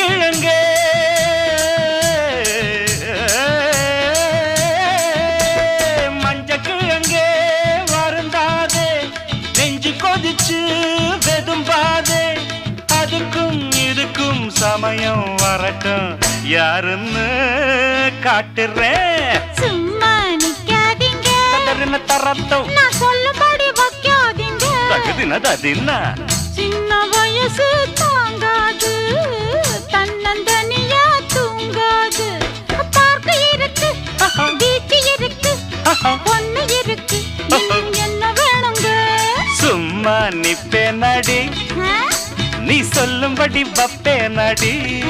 கிழங்கே மஞ்ச கிழங்கே வருந்தாதே நெஞ்சு கொதிச்சு வெதும்பாதே அதுக்கும் இதுக்கும் சமயம் வரட்டும் யாருன்னு காட்டுறேன் சும்மா நிக்காதீங்க தரத்தம் நான் சொல்லும்படி வைக்காதீங்க தகுதினா சின்ன வயசு தாங்காது தன்னந்தனியா தூங்காது பார்க்க இருக்கு பீச்சு இருக்கு பொண்ணு இருக்கு இன்னும் என்ன வேணுங்க சும்மா நிப்பே நடி நீ சொல்லும்படி வப்பே நடி